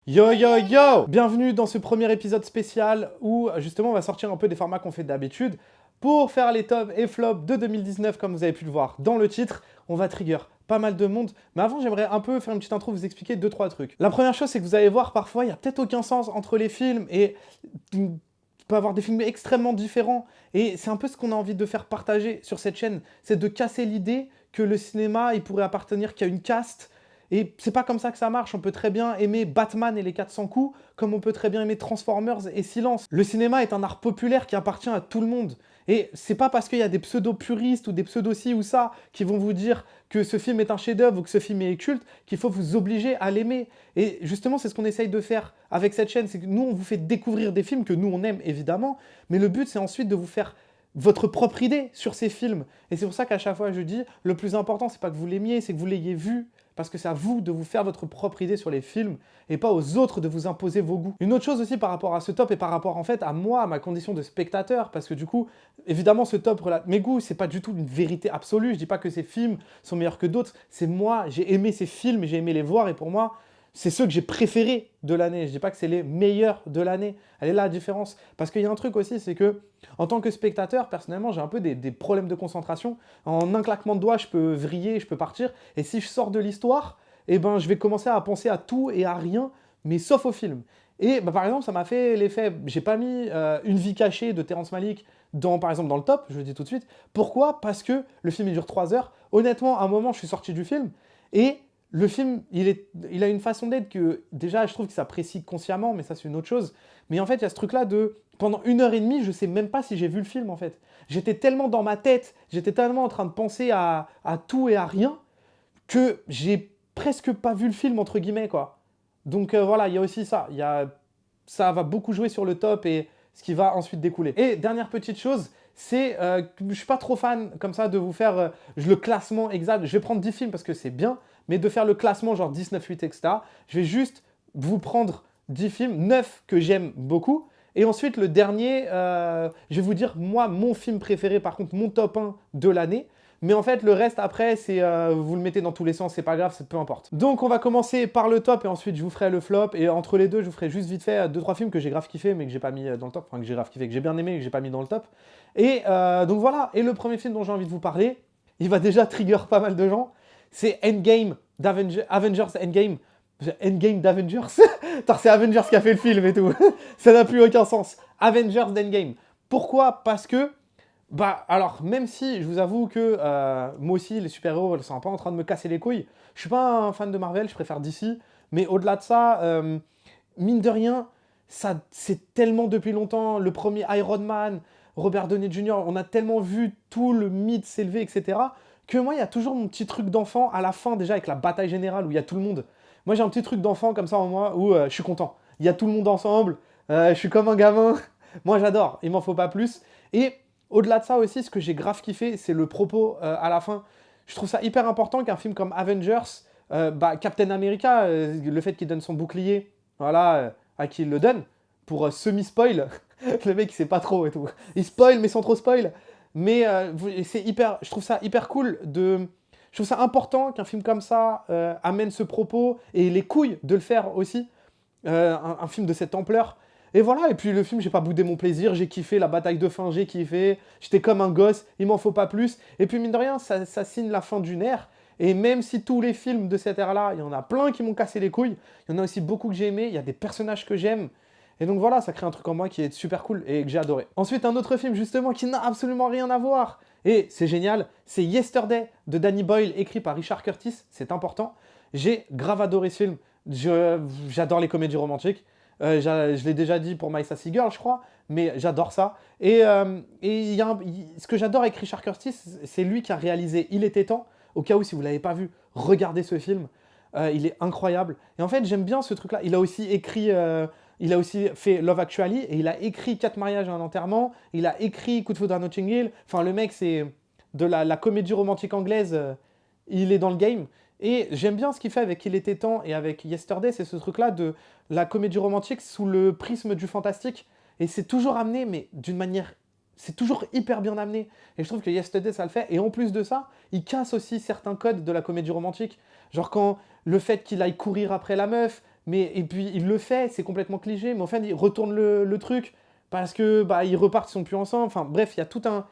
Yo yo yo! Bienvenue dans ce premier épisode spécial où justement on va sortir un peu des formats qu'on fait d'habitude. Pour faire les tops et flops de 2019, comme vous avez pu le voir dans le titre, on va trigger pas mal de monde. Mais avant, j'aimerais un peu faire une petite intro, vous expliquer 2-3 trucs. La première chose, c'est que vous allez voir, parfois, il n'y a peut-être aucun sens entre les films et tu peux avoir des films extrêmement différents. Et c'est un peu ce qu'on a envie de faire partager sur cette chaîne, c'est de casser l'idée que le cinéma, il pourrait appartenir qu'à une caste. Et c'est pas comme ça que ça marche. On peut très bien aimer Batman et les 400 coups, comme on peut très bien aimer Transformers et Silence. Le cinéma est un art populaire qui appartient à tout le monde. Et c'est pas parce qu'il y a des pseudo-puristes ou des pseudo-ci ou ça qui vont vous dire que ce film est un chef-d'œuvre ou que ce film est culte qu'il faut vous obliger à l'aimer. Et justement, c'est ce qu'on essaye de faire avec cette chaîne. C'est que nous, on vous fait découvrir des films que nous, on aime évidemment. Mais le but, c'est ensuite de vous faire votre propre idée sur ces films. Et c'est pour ça qu'à chaque fois, je dis, le plus important, c'est pas que vous l'aimiez, c'est que vous l'ayez vu. Parce que c'est à vous de vous faire votre propre idée sur les films et pas aux autres de vous imposer vos goûts. Une autre chose aussi par rapport à ce top et par rapport en fait à moi, à ma condition de spectateur, parce que du coup, évidemment ce top, mes goûts, c'est pas du tout une vérité absolue, je dis pas que ces films sont meilleurs que d'autres, c'est moi, j'ai aimé ces films et j'ai aimé les voir et pour moi, c'est ceux que j'ai préférés de l'année. Je dis pas que c'est les meilleurs de l'année. Elle est là la différence. Parce qu'il y a un truc aussi, c'est que en tant que spectateur, personnellement, j'ai un peu des problèmes de concentration. En un claquement de doigts, je peux vriller, je peux partir. Et si je sors de l'histoire, eh ben, je vais commencer à penser à tout et à rien, mais sauf au film. Et bah, par exemple, ça m'a fait l'effet. J'ai pas mis Une vie cachée de Terrence Malick par exemple dans le top, je le dis tout de suite. Pourquoi? Parce que le film il dure 3 heures. Honnêtement, à un moment, je suis sorti du film et le film, il a une façon d'être que, déjà, je trouve que ça s'apprécie consciemment, mais ça, c'est une autre chose. Mais en fait, il y a ce truc-là de, pendant 1 heure et demie, je sais même pas si j'ai vu le film, en fait. J'étais tellement dans ma tête, j'étais tellement en train de penser à tout et à rien, que j'ai presque pas vu le film, entre guillemets, quoi. Donc voilà, il y a aussi ça. Ça va beaucoup jouer sur le top et ce qui va ensuite découler. Et dernière petite chose, c'est que je suis pas trop fan comme ça de vous faire le classement exact. Je vais prendre 10 films parce que c'est bien, mais de faire le classement genre 10, 9, 8, etc. Je vais juste vous prendre 10 films, 9 que j'aime beaucoup. Et ensuite, le dernier, je vais vous dire, moi, mon film préféré, par contre, mon top 1 de l'année. Mais en fait, le reste, après, c'est vous le mettez dans tous les sens, c'est pas grave, peu importe. Donc, on va commencer par le top et ensuite, je vous ferai le flop. Et entre les deux, je vous ferai juste vite fait 2-3 films que j'ai grave kiffé, mais que j'ai pas mis dans le top. Enfin, que j'ai grave kiffé, que j'ai bien aimé, mais que j'ai pas mis dans le top. Et donc voilà. Et le premier film dont j'ai envie de vous parler, il va déjà trigger pas mal de gens. C'est Endgame Avengers Endgame. Endgame d'Avengers. C'est Avengers qui a fait le film et tout. Ça n'a plus aucun sens. Avengers d'Endgame. Pourquoi? Parce que bah alors, même si je vous avoue que moi aussi, les super-héros, ils sont pas en train de me casser les couilles. Je suis pas un fan de Marvel, je préfère DC. Mais au-delà de ça, mine de rien, ça c'est tellement depuis longtemps. Le premier Iron Man, Robert Downey Jr., on a tellement vu tout le mythe s'élever, etc. Que moi, il y a toujours mon petit truc d'enfant à la fin, déjà avec la bataille générale où il y a tout le monde. Moi, j'ai un petit truc d'enfant comme ça en moi où je suis content. Il y a tout le monde ensemble, je suis comme un gamin. Moi, j'adore, il m'en faut pas plus. Et au-delà de ça aussi, ce que j'ai grave kiffé, c'est le propos à la fin. Je trouve ça hyper important qu'un film comme Avengers, Captain America, le fait qu'il donne son bouclier, voilà, à qui il le donne, pour semi-spoil. Le mec, il sait pas trop et tout. Il spoil, mais sans trop spoil. Mais je trouve ça hyper cool je trouve ça important qu'un film comme ça amène ce propos et les couilles de le faire aussi. Un film de cette ampleur. Et voilà, et puis le film, j'ai pas boudé mon plaisir, j'ai kiffé la bataille de fin, j'ai kiffé, j'étais comme un gosse, il m'en faut pas plus. Et puis mine de rien, ça signe la fin d'une ère. Et même si tous les films de cette ère-là, il y en a plein qui m'ont cassé les couilles, il y en a aussi beaucoup que j'ai aimé, il y a des personnages que j'aime. Et donc voilà, ça crée un truc en moi qui est super cool et que j'ai adoré. Ensuite, un autre film justement qui n'a absolument rien à voir. Et c'est génial, c'est Yesterday de Danny Boyle, écrit par Richard Curtis, c'est important. J'ai grave adoré ce film. J'adore les comédies romantiques. Je l'ai déjà dit pour My Sassy Girl, je crois, mais j'adore ça. Ce que j'adore avec Richard Curtis, c'est lui qui a réalisé Il était temps. Au cas où, si vous ne l'avez pas vu, regardez ce film. Il est incroyable. Et en fait, j'aime bien ce truc-là. Il a aussi fait Love Actually, et il a écrit 4 mariages et un enterrement. Il a écrit Coup de foudre à Notting Hill. Enfin, le mec, c'est de la comédie romantique anglaise. Il est dans le game. Et j'aime bien ce qu'il fait avec Il était temps et avec Yesterday, c'est ce truc-là de la comédie romantique sous le prisme du fantastique. Et c'est toujours amené, mais d'une manière... C'est toujours hyper bien amené. Et je trouve que Yesterday, ça le fait. Et en plus de ça, il casse aussi certains codes de la comédie romantique. Genre quand le fait qu'il aille courir après la meuf, mais et puis il le fait, c'est complètement cliché, mais en fait il retourne le truc parce que bah ils repartent, ils sont plus ensemble. Enfin bref, il y a tout un.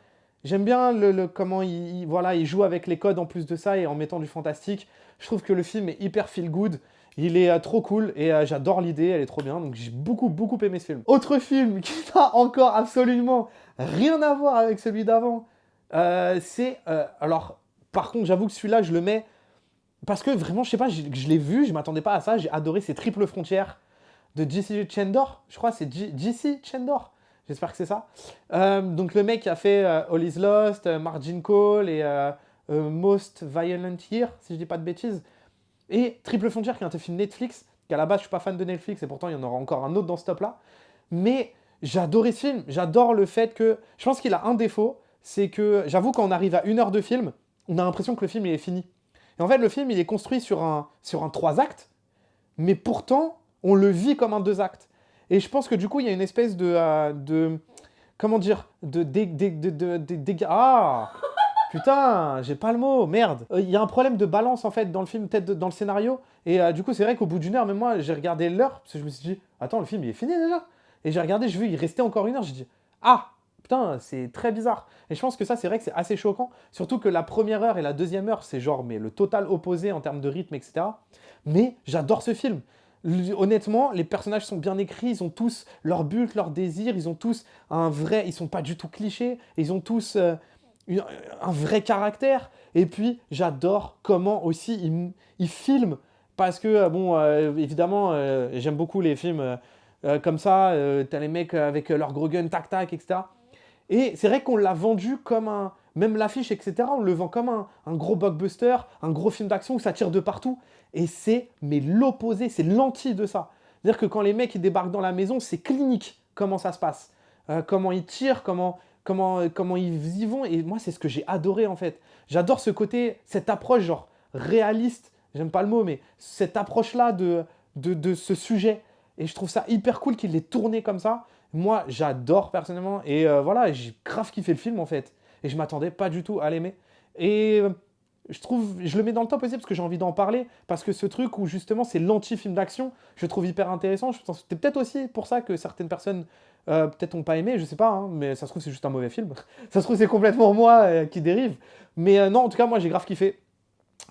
J'aime bien comment voilà, il joue avec les codes en plus de ça et en mettant du fantastique. Je trouve que le film est hyper feel good. Il est trop cool et j'adore l'idée, elle est trop bien. Donc j'ai beaucoup, beaucoup aimé ce film. Autre film qui n'a encore absolument rien à voir avec celui d'avant, alors, par contre, j'avoue que celui-là, je le mets parce que vraiment, je sais pas, je l'ai vu, je m'attendais pas à ça. J'ai adoré ces Triple Frontières de J.C. Chandor. Je crois que c'est J.C. Chandor. J'espère que c'est ça. Donc le mec qui a fait All Is Lost, Margin Call et Most Violent Year, si je dis pas de bêtises. Et Triple Frontier, qui est un film Netflix, qu'à la base, je suis pas fan de Netflix, et pourtant, il y en aura encore un autre dans ce top-là. Mais j'ai adoré ce film. J'adore le fait que... Je pense qu'il a un défaut, c'est que, j'avoue, quand on arrive à 1 heure de film, on a l'impression que le film, il est fini. Et en fait, le film, il est construit sur un 3 actes, mais pourtant, on le vit comme un 2 actes. Et je pense que du coup, il y a une espèce de comment dire, ah, putain, j'ai pas le mot, merde. Il y a un problème de balance en fait dans le film, peut-être dans le scénario. Et du coup, c'est vrai qu'au bout d'1 heure, même moi, j'ai regardé l'heure, parce que je me suis dit, attends, le film il est fini déjà. Et j'ai regardé, je vu, il restait encore 1 heure, j'ai dit, ah, putain, c'est très bizarre. Et je pense que ça, c'est vrai que c'est assez choquant. Surtout que la première heure et la deuxième heure, c'est genre, mais le total opposé en termes de rythme, etc. Mais j'adore ce film. Honnêtement, les personnages sont bien écrits, ils ont tous leur but, leur désir, ils ont tous un vrai, ils sont pas du tout clichés, ils ont tous un vrai caractère. Et puis, j'adore comment aussi ils filment, parce que, bon, évidemment, j'aime beaucoup les films comme ça, t'as les mecs avec leur gros gun, tac tac, etc. Et c'est vrai qu'on l'a vendu comme un... Même l'affiche, etc., on le vend comme un gros blockbuster, un gros film d'action où ça tire de partout. Et c'est mais l'opposé, c'est l'anti de ça. C'est-à-dire que quand les mecs ils débarquent dans la maison, c'est clinique comment ça se passe. Comment ils tirent, comment ils y vont. Et moi, c'est ce que j'ai adoré en fait. J'adore ce côté, cette approche genre réaliste, j'aime pas le mot, mais cette approche-là de ce sujet. Et je trouve ça hyper cool qu'il l'ait tourné comme ça. Moi, j'adore personnellement. Et voilà, j'ai grave kiffé le film en fait. Et je m'attendais pas du tout à l'aimer. Et je le mets dans le top aussi parce que j'ai envie d'en parler. Parce que ce truc où justement c'est l'anti-film d'action, je le trouve hyper intéressant. C'est peut-être aussi pour ça que certaines personnes peut-être n'ont pas aimé, je sais pas. Hein, mais ça se trouve c'est juste un mauvais film. Ça se trouve c'est complètement moi qui dérive. Mais non, en tout cas, moi j'ai grave kiffé.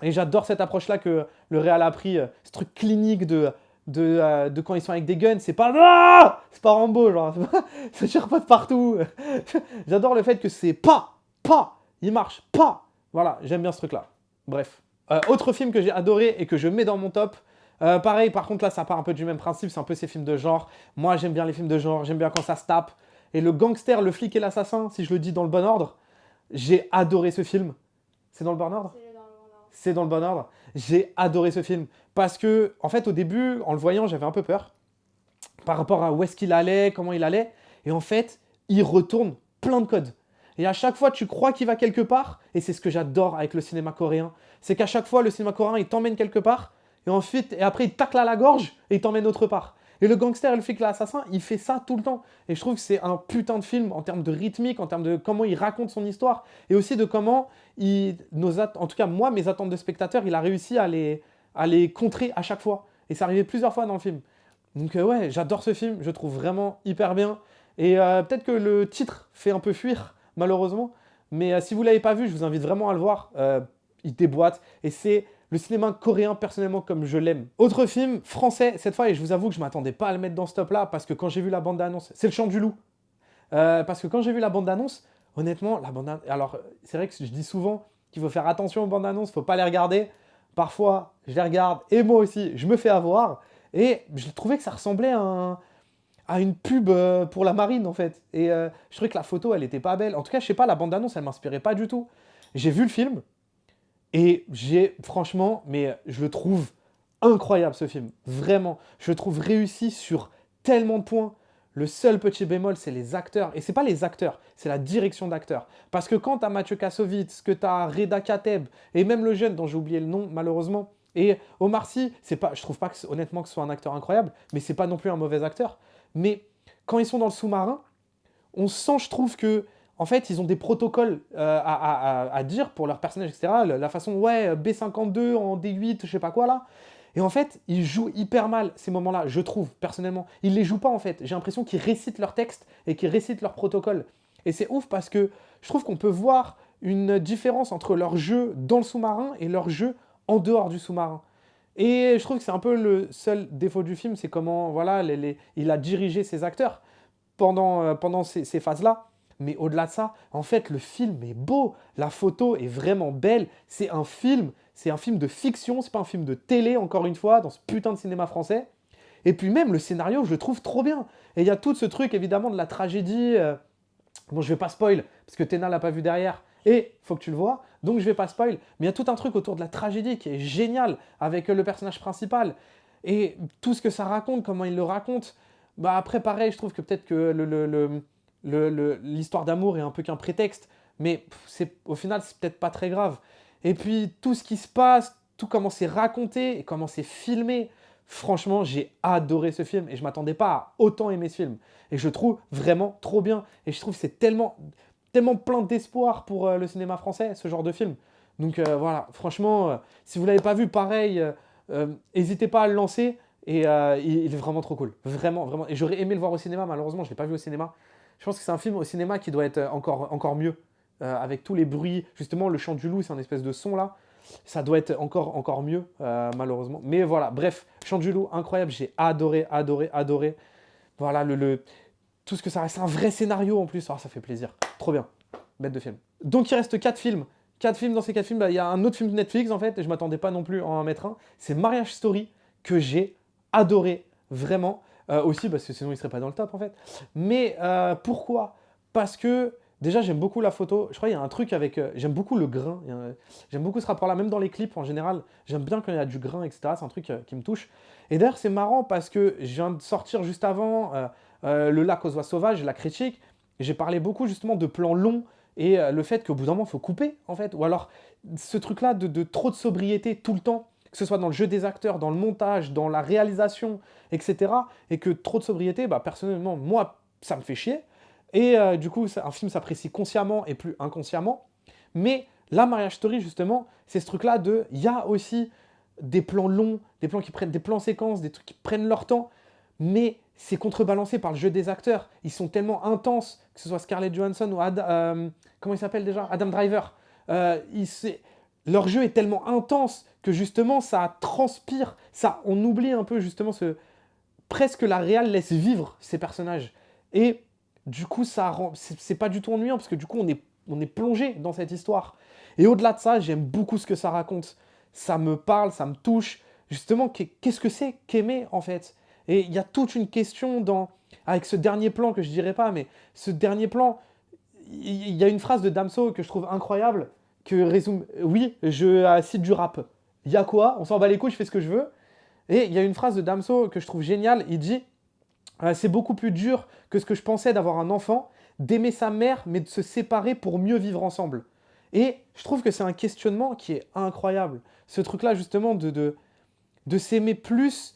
Et j'adore cette approche-là que le Real a pris, ce truc clinique de quand ils sont avec des guns, c'est pas... Ah, c'est pas Rambo, genre, ça tire pas de partout. J'adore le fait que c'est pas, il marche, pas. Voilà, j'aime bien ce truc-là. Bref. Autre film que j'ai adoré et que je mets dans mon top, pareil, par contre là, ça part un peu du même principe, c'est un peu ces films de genre. Moi, j'aime bien les films de genre, j'aime bien quand ça se tape. Et le gangster, le flic et l'assassin, si je le dis dans le bon ordre, j'ai adoré ce film. C'est dans le bon ordre ? C'est dans le bon ordre. J'ai adoré ce film. Parce que, en fait, au début, en le voyant, j'avais un peu peur. Par rapport à où est-ce qu'il allait, comment il allait. Et en fait, il retourne plein de codes. Et à chaque fois, tu crois qu'il va quelque part. Et c'est ce que j'adore avec le cinéma coréen. C'est qu'à chaque fois, le cinéma coréen, il t'emmène quelque part. Et après, il tacle à la gorge et il t'emmène autre part. Et le gangster et le flic l'assassin, il fait ça tout le temps. Et je trouve que c'est un putain de film en termes de rythmique, en termes de comment il raconte son histoire, et aussi de comment, en tout cas moi, mes attentes de spectateur, il a réussi à les contrer à chaque fois. Et ça arrivait plusieurs fois dans le film. Donc ouais, j'adore ce film, je le trouve vraiment hyper bien. Et peut-être que le titre fait un peu fuir, malheureusement. Mais si vous ne l'avez pas vu, je vous invite vraiment à le voir. Il déboîte. Et c'est le cinéma coréen, personnellement, comme je l'aime. Autre film français, cette fois, et je vous avoue que je ne m'attendais pas à le mettre dans ce top-là, parce que quand j'ai vu la bande-annonce, c'est Le Chant du Loup. Parce que quand j'ai vu la bande-annonce, honnêtement, la bande-annonce... Alors, c'est vrai que je dis souvent qu'il faut faire attention aux bandes-annonces, il ne faut pas les regarder. Parfois, je les regarde, et moi aussi, je me fais avoir. Et je trouvais que ça ressemblait à une pub pour la marine, en fait. Et je trouvais que la photo, elle était pas belle. En tout cas, je sais pas, la bande-annonce, elle m'inspirait pas du tout. J'ai vu le film, et franchement, mais je le trouve incroyable, ce film. Vraiment. Je le trouve réussi sur tellement de points. Le seul petit bémol, c'est les acteurs. Et c'est pas les acteurs, c'est la direction d'acteurs. Parce que quand t'as Mathieu Kassovitz, que t'as Reda Kateb, et même le jeune dont j'ai oublié le nom, malheureusement, et Omar Sy, je trouve pas honnêtement que ce soit un acteur incroyable, mais c'est pas non plus un mauvais acteur. Mais quand ils sont dans le sous-marin, on sent, je trouve que, en fait, ils ont des protocoles à dire pour leurs personnages, etc. La façon, ouais, B52 en D8, je sais pas quoi là. Et en fait, ils jouent hyper mal ces moments-là, je trouve, personnellement. Ils les jouent pas, en fait. J'ai l'impression qu'ils récitent leur texte et qu'ils récitent leur protocole. Et c'est ouf parce que je trouve qu'on peut voir une différence entre leur jeu dans le sous-marin et leur jeu en dehors du sous-marin. Et je trouve que c'est un peu le seul défaut du film, c'est comment voilà, il a dirigé ses acteurs pendant ces phases-là. Mais au-delà de ça, en fait, le film est beau, la photo est vraiment belle, c'est un film de fiction, c'est pas un film de télé, encore une fois, dans ce putain de cinéma français. Et puis même, le scénario, je le trouve trop bien. Et il y a tout ce truc, évidemment, de la tragédie. Bon, je vais pas spoil, parce que Téna l'a pas vu derrière, et faut que tu le vois, donc je vais pas spoil. Mais il y a tout un truc autour de la tragédie qui est génial, avec le personnage principal. Et tout ce que ça raconte, comment il le raconte. Bah après, pareil, je trouve que peut-être que l'histoire d'amour est un peu qu'un prétexte, mais au final, c'est peut-être pas très grave. Et puis, tout ce qui se passe, tout comment c'est raconté et comment c'est filmé, franchement, j'ai adoré ce film et je m'attendais pas à autant aimer ce film. Et je le trouve vraiment trop bien. Et je trouve que c'est tellement, tellement plein d'espoir pour le cinéma français, ce genre de film. Donc voilà, franchement, si vous l'avez pas vu, pareil, n'hésitez pas à le lancer. Et il est vraiment trop cool. Vraiment, vraiment. Et j'aurais aimé le voir au cinéma, malheureusement, je ne l'ai pas vu au cinéma. Je pense que c'est un film au cinéma qui doit être encore mieux. Avec tous les bruits, justement, le chant du loup, c'est un espèce de son là. Ça doit être encore mieux, malheureusement. Mais voilà, bref, chant du loup, incroyable. J'ai adoré, adoré, adoré. Voilà, tout ce que ça reste. C'est un vrai scénario en plus. Oh, ça fait plaisir. Trop bien. Bête de film. Donc il reste 4 films. 4 films, dans ces 4 films, bah, il y a un autre film de Netflix en fait, et je m'attendais pas non plus à en mettre un. C'est Marriage Story, que j'ai adoré, vraiment. Aussi, parce que sinon il serait pas dans le top en fait. Mais pourquoi? Parce que déjà j'aime beaucoup la photo. Je crois qu'il y a un truc avec. J'aime beaucoup le grain. J'aime beaucoup ce rapport-là, même dans les clips en général. J'aime bien quand il y a du grain, etc. C'est un truc qui me touche. Et d'ailleurs, c'est marrant parce que je viens de sortir juste avant Le lac aux oies sauvages, la critique. J'ai parlé beaucoup justement de plans longs et le fait qu'au bout d'un moment, il faut couper en fait. Ou alors ce truc-là de trop de sobriété tout le temps, que ce soit dans le jeu des acteurs, dans le montage, dans la réalisation, etc. Et que trop de sobriété, bah, personnellement, moi, ça me fait chier. Et du coup, un film s'apprécie consciemment et plus inconsciemment. Mais la Marriage Story, justement, c'est ce truc-là de... Il y a aussi des plans longs, des plans qui prennent des plans séquences, des trucs qui prennent leur temps, mais c'est contrebalancé par le jeu des acteurs. Ils sont tellement intenses, que ce soit Scarlett Johansson ou comment il s'appelle déjà, Adam Driver. Leur jeu est tellement intense que justement ça transpire, on oublie un peu justement presque la réal laisse vivre ces personnages. Et du coup, c'est pas du tout ennuyant parce que du coup, on est plongé dans cette histoire. Et au-delà de ça, j'aime beaucoup ce que ça raconte. Ça me parle, ça me touche. Justement, qu'est-ce que c'est qu'aimer en fait? Et il y a toute une question avec ce dernier plan que je dirais pas, mais ce dernier plan, il y a une phrase de Damso que je trouve incroyable, que résume. Oui, je cite du rap. Il y a quoi? On s'en bat les couilles, je fais ce que je veux. Et il y a une phrase de Damso que je trouve géniale. Il dit c'est beaucoup plus dur que ce que je pensais d'avoir un enfant, d'aimer sa mère, mais de se séparer pour mieux vivre ensemble. Et je trouve que c'est un questionnement qui est incroyable. Ce truc-là, justement, de s'aimer plus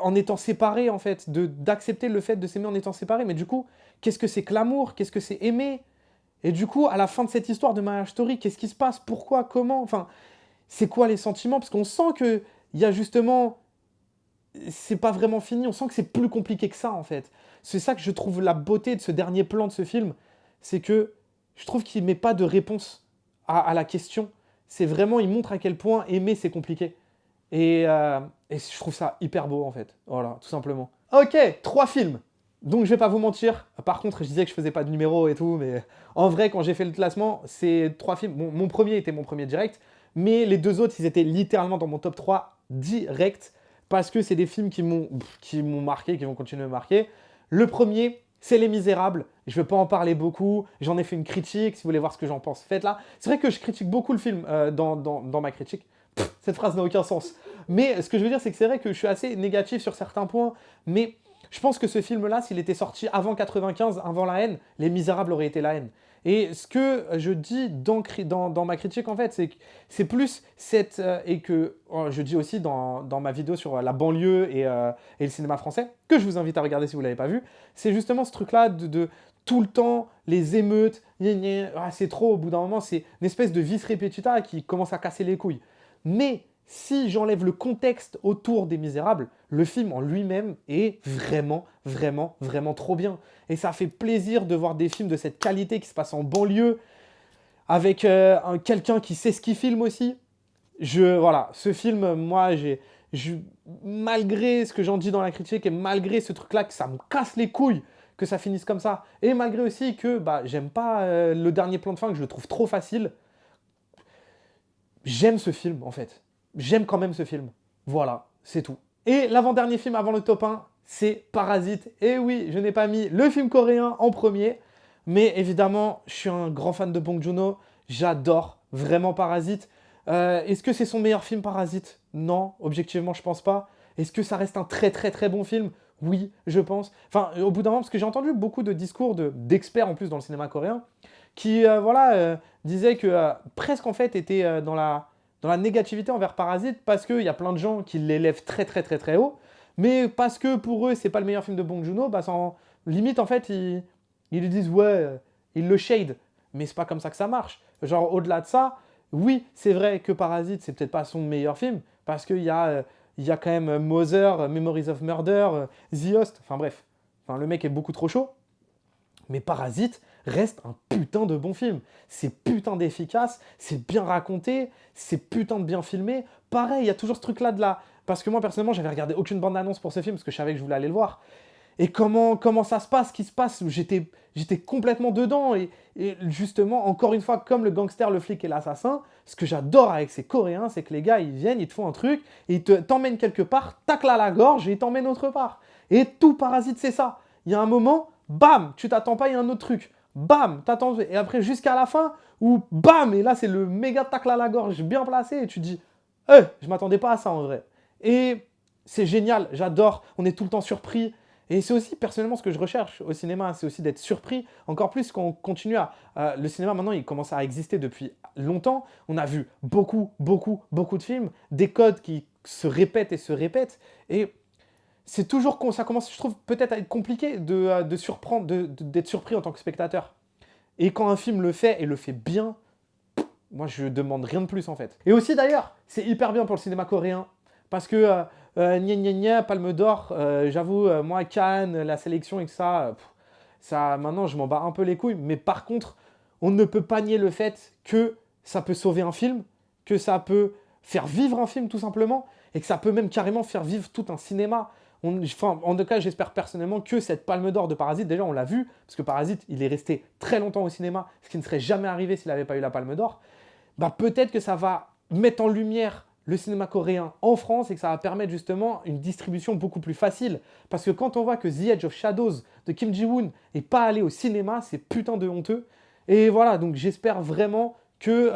en étant séparé, en fait, d'accepter le fait de s'aimer en étant séparé. Mais du coup, qu'est-ce que c'est que l'amour? Qu'est-ce que c'est aimer? Et du coup, à la fin de cette histoire de Marriage Story, qu'est-ce qui se passe? Pourquoi? Comment? Enfin, c'est quoi les sentiments? Parce qu'on sent qu'il y a justement... C'est pas vraiment fini, on sent que c'est plus compliqué que ça, en fait. C'est ça que je trouve la beauté de ce dernier plan de ce film, c'est que je trouve qu'il met pas de réponse à la question. C'est vraiment, il montre à quel point aimer, c'est compliqué. Et je trouve ça hyper beau, en fait. Voilà, tout simplement. Ok, 3 films. Donc je vais pas vous mentir. Par contre, je disais que je faisais pas de numéro et tout, mais en vrai, quand j'ai fait le classement, c'est 3 films. Bon, mon premier était mon premier direct, mais les 2 autres, ils étaient littéralement dans mon top 3 direct, parce que c'est des films qui m'ont marqué, qui vont continuer à me marquer. Le premier, c'est Les Misérables. Je ne vais pas en parler beaucoup. J'en ai fait une critique. Si vous voulez voir ce que j'en pense, faites-la. C'est vrai que je critique beaucoup le film dans ma critique. Cette phrase n'a aucun sens. Mais ce que je veux dire, c'est que c'est vrai que je suis assez négatif sur certains points. Mais je pense que ce film-là, s'il était sorti avant 95, avant La Haine, Les Misérables auraient été La Haine. Et ce que je dis dans ma critique, en fait, c'est que c'est plus cette... et que je dis aussi dans ma vidéo sur la banlieue et le cinéma français, que je vous invite à regarder si vous ne l'avez pas vu, c'est justement ce truc-là de tout le temps, les émeutes, c'est trop, au bout d'un moment, c'est une espèce de vis repetita qui commence à casser les couilles. Mais si j'enlève le contexte autour des Misérables, le film en lui-même est vraiment, vraiment, vraiment trop bien. Et ça fait plaisir de voir des films de cette qualité qui se passent en banlieue, avec quelqu'un qui sait ce qu'il filme aussi. Voilà, ce film, moi, malgré ce que j'en dis dans la critique et malgré ce truc-là, que ça me casse les couilles que ça finisse comme ça, et malgré aussi que j'aime pas le dernier plan de fin, que je le trouve trop facile, j'aime ce film, en fait. J'aime quand même ce film. Voilà, c'est tout. Et l'avant-dernier film avant le top 1, c'est Parasite. Et oui, je n'ai pas mis le film coréen en premier, mais évidemment, je suis un grand fan de Bong Joon-ho. J'adore vraiment Parasite. Est-ce que c'est son meilleur film, Parasite? Non, objectivement, je pense pas. Est-ce que ça reste un très très très bon film? Oui, je pense. Enfin, au bout d'un moment, parce que j'ai entendu beaucoup de discours d'experts en plus dans le cinéma coréen, qui disaient que presque en fait étaient dans la négativité envers Parasite parce qu'il y a plein de gens qui l'élèvent très très très très haut, mais parce que pour eux c'est pas le meilleur film de Bong Joon-ho, limite en fait ils lui disent ouais, ils le shade, mais c'est pas comme ça que ça marche. Genre au-delà de ça, oui c'est vrai que Parasite c'est peut-être pas son meilleur film parce qu'il y a quand même Mother, Memories of Murder, The Host, enfin bref, le mec est beaucoup trop chaud. Mais Parasite reste un putain de bon film. C'est putain d'efficace, c'est bien raconté, c'est putain de bien filmé. Pareil, il y a toujours ce truc-là de la... Parce que moi, personnellement, j'avais regardé aucune bande-annonce pour ce film, parce que je savais que je voulais aller le voir. Et comment ça se passe, ce qui se passe, j'étais complètement dedans. Et justement, encore une fois, comme le gangster, le flic et l'assassin, ce que j'adore avec ces Coréens, c'est que les gars, ils viennent, ils te font un truc, et ils t'emmènent quelque part, tac là à la gorge, et ils t'emmènent autre part. Et tout Parasite, c'est ça. Il y a un moment... Bam, tu t'attends pas, il y a un autre truc. Bam, t'attends. Et après, jusqu'à la fin, où bam, et là, c'est le méga tacle à la gorge bien placé, et tu dis, je m'attendais pas à ça en vrai. Et c'est génial, j'adore, on est tout le temps surpris. Et c'est aussi personnellement ce que je recherche au cinéma, c'est aussi d'être surpris. Encore plus quand on continue le cinéma maintenant, il commence à exister depuis longtemps. On a vu beaucoup, beaucoup, beaucoup de films, des codes qui se répètent et se répètent. Et c'est toujours ça commence, je trouve, peut-être à être compliqué de surprendre, d'être surpris en tant que spectateur. Et quand un film le fait et le fait bien, moi je demande rien de plus en fait. Et aussi d'ailleurs, c'est hyper bien pour le cinéma coréen parce que gna gna gna, Palme d'Or, j'avoue, moi Cannes, la sélection et que ça, maintenant je m'en bats un peu les couilles. Mais par contre, on ne peut pas nier le fait que ça peut sauver un film, que ça peut faire vivre un film tout simplement, et que ça peut même carrément faire vivre tout un cinéma. En tout cas, j'espère personnellement que cette Palme d'Or de Parasite, déjà on l'a vu, parce que Parasite, il est resté très longtemps au cinéma, ce qui ne serait jamais arrivé s'il n'avait pas eu la Palme d'Or. Peut-être que ça va mettre en lumière le cinéma coréen en France et que ça va permettre justement une distribution beaucoup plus facile. Parce que quand on voit que The Edge of Shadows de Kim Ji-woon n'est pas allé au cinéma, c'est putain de honteux. Et voilà, donc j'espère vraiment que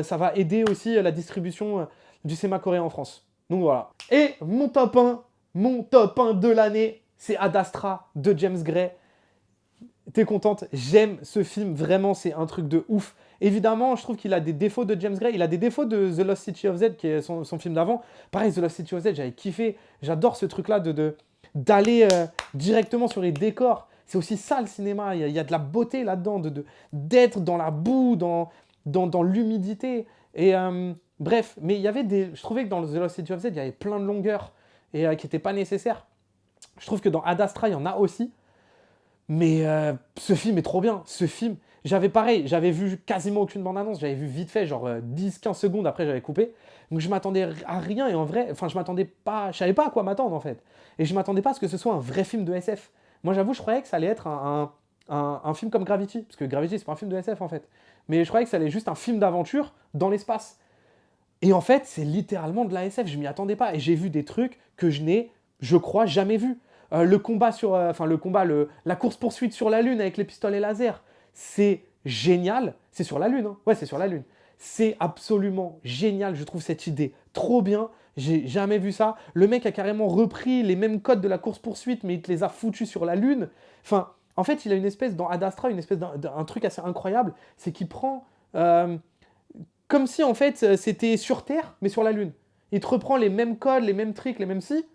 ça va aider aussi la distribution du cinéma coréen en France. Donc voilà. Et mon top 1 de l'année, c'est Ad Astra de James Gray. T'es contente? J'aime ce film, vraiment, c'est un truc de ouf. Évidemment, je trouve qu'il a des défauts de James Gray. Il a des défauts de The Lost City of Z, qui est son film d'avant. Pareil, The Lost City of Z, j'avais kiffé. J'adore ce truc-là d'aller directement sur les décors. C'est aussi ça le cinéma. Il y a de la beauté là-dedans, d'être dans la boue, dans l'humidité. Et bref, mais il y avait je trouvais que dans The Lost City of Z, il y avait plein de longueurs et qui n'étaient pas nécessaires. Je trouve que dans Ad Astra, il y en a aussi. Mais ce film est trop bien. Ce film, j'avais vu quasiment aucune bande-annonce. J'avais vu vite fait, genre 10-15 secondes, après j'avais coupé. Donc je m'attendais à rien et en vrai, je savais pas à quoi m'attendre en fait. Et je m'attendais pas à ce que ce soit un vrai film de SF. Moi j'avoue, je croyais que ça allait être un film comme Gravity. Parce que Gravity, c'est pas un film de SF en fait. Mais je croyais que ça allait être juste un film d'aventure dans l'espace. Et en fait, c'est littéralement de la SF. Je m'y attendais pas. Et j'ai vu des trucs que je n'ai, je crois, jamais vus. La course-poursuite sur la Lune avec les pistolets laser, c'est génial. C'est sur la Lune, hein. Ouais, c'est sur la Lune. C'est absolument génial. Je trouve cette idée trop bien. J'ai jamais vu ça. Le mec a carrément repris les mêmes codes de la course-poursuite, mais il te les a foutus sur la Lune. Enfin, en fait, il a une espèce, dans Ad Astra, une espèce d'un truc assez incroyable. C'est qu'il prend... comme si, en fait, c'était sur Terre, mais sur la Lune. Il te reprend les mêmes codes, les mêmes tricks, les mêmes si,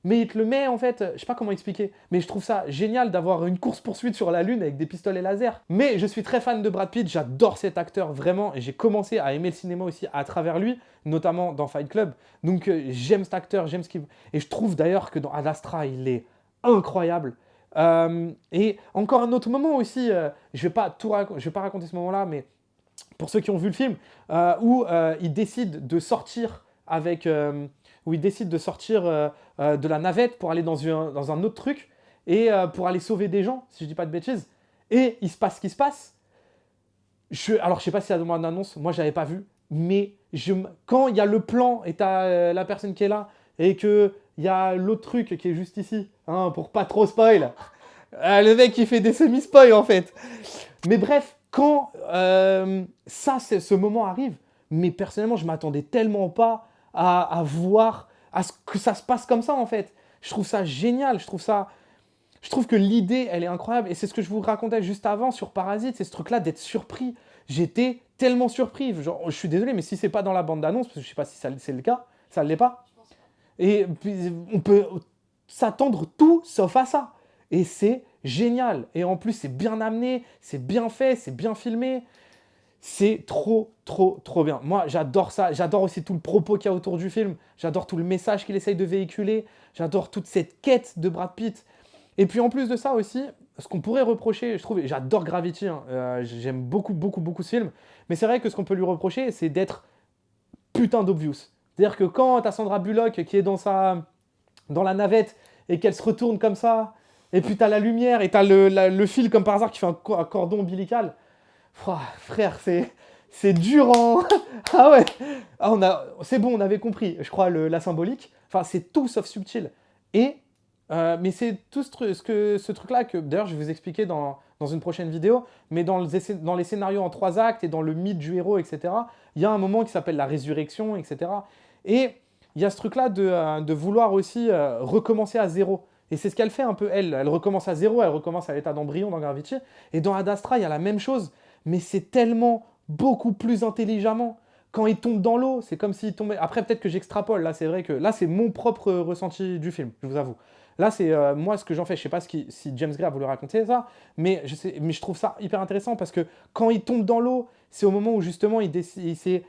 mais il te le met en fait, je sais pas comment expliquer, mais je trouve ça génial d'avoir une course-poursuite sur la Lune avec des pistolets laser. Mais je suis très fan de Brad Pitt, j'adore cet acteur vraiment, et j'ai commencé à aimer le cinéma aussi à travers lui, notamment dans Fight Club. Donc j'aime cet acteur, j'aime ce qu'il... Et je trouve d'ailleurs que dans Ad Astra, il est incroyable. Et encore un autre moment aussi, je vais pas raconter ce moment-là, mais pour ceux qui ont vu le film, où il décide de sortir avec... où il décide de sortir de la navette pour aller dans un autre truc et pour aller sauver des gens, si je dis pas de bêtises. Et il se passe ce qui se passe. Alors, je sais pas si c'est la demande d'annonce, moi, j'avais pas vu, mais quand il y a le plan et t'as la personne qui est là et qu'il y a l'autre truc qui est juste ici, hein, pour pas trop spoil, le mec, il fait des semi-spoils, en fait. Mais bref, quand ce moment arrive, mais personnellement, je m'attendais tellement pas à voir à ce que ça se passe comme ça, en fait. Je trouve ça génial, je trouve que l'idée, elle est incroyable. Et c'est ce que je vous racontais juste avant sur Parasite, c'est ce truc-là d'être surpris. J'étais tellement surpris. Genre, je suis désolé, mais si c'est pas dans la bande-annonce, parce que je sais pas si c'est le cas, ça ne l'est pas. Et puis, on peut s'attendre tout sauf à ça. Et c'est génial. Et en plus, c'est bien amené, c'est bien fait, c'est bien filmé. C'est trop, trop, trop bien. Moi, j'adore ça. J'adore aussi tout le propos qu'il y a autour du film. J'adore tout le message qu'il essaye de véhiculer. J'adore toute cette quête de Brad Pitt. Et puis en plus de ça aussi, ce qu'on pourrait reprocher, je trouve, j'adore Gravity, hein, j'aime beaucoup, beaucoup, beaucoup ce film, mais c'est vrai que ce qu'on peut lui reprocher, c'est d'être putain d'obvious. C'est-à-dire que quand t'as Sandra Bullock qui est dans la navette et qu'elle se retourne comme ça, et puis t'as la lumière et t'as le fil comme par hasard qui fait un cordon ombilical, frère, c'est dur en... Ah ouais, c'est bon, on avait compris, je crois, la symbolique. Enfin, c'est tout sauf subtil. Et mais c'est tout ce truc-là que, d'ailleurs, je vais vous expliquer dans une prochaine vidéo, mais dans les scénarios en 3 actes et dans le mythe du héros, etc., il y a un moment qui s'appelle la résurrection, etc. Et il y a ce truc-là de vouloir aussi recommencer à zéro. Et c'est ce qu'elle fait un peu, elle. Elle recommence à zéro, elle recommence à l'état d'embryon dans Gravity. Et dans Ad Astra, il y a la même chose, mais c'est tellement beaucoup plus intelligemment. Quand il tombe dans l'eau, c'est comme s'il tombait... Après, peut-être que j'extrapole, là, c'est vrai que... Là, c'est mon propre ressenti du film, je vous avoue. Là, c'est moi ce que j'en fais. Je sais pas si James Gray a voulu raconter ça, mais je trouve ça hyper intéressant parce que quand il tombe dans l'eau, c'est au moment où justement c'est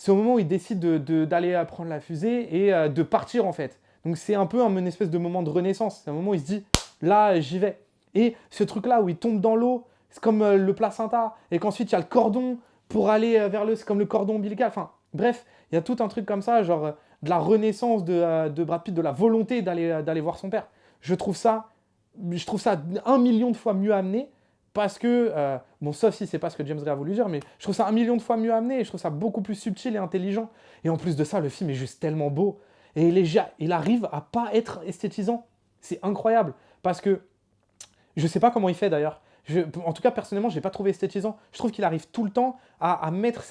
au moment où il décide d'aller prendre la fusée et de partir en fait. Donc c'est un peu une espèce de moment de renaissance. C'est un moment où il se dit, là, j'y vais. Et ce truc-là où il tombe dans l'eau, c'est comme le placenta, et qu'ensuite il y a le cordon pour aller c'est comme le cordon ombilical. Enfin, bref, il y a tout un truc comme ça, genre de la renaissance de Brad Pitt, de la volonté d'aller voir son père. Je trouve ça 1 million de fois mieux amené, parce que, bon, sauf si c'est pas ce que James Gray a voulu dire, mais je trouve ça 1 million de fois mieux amené, et je trouve ça beaucoup plus subtil et intelligent. Et en plus de ça, le film est juste tellement beau, et il arrive à pas être esthétisant. C'est incroyable, parce que je sais pas comment il fait d'ailleurs. En tout cas, personnellement, je l'ai pas trouvé esthétisant. Je trouve qu'il arrive tout le temps à mettre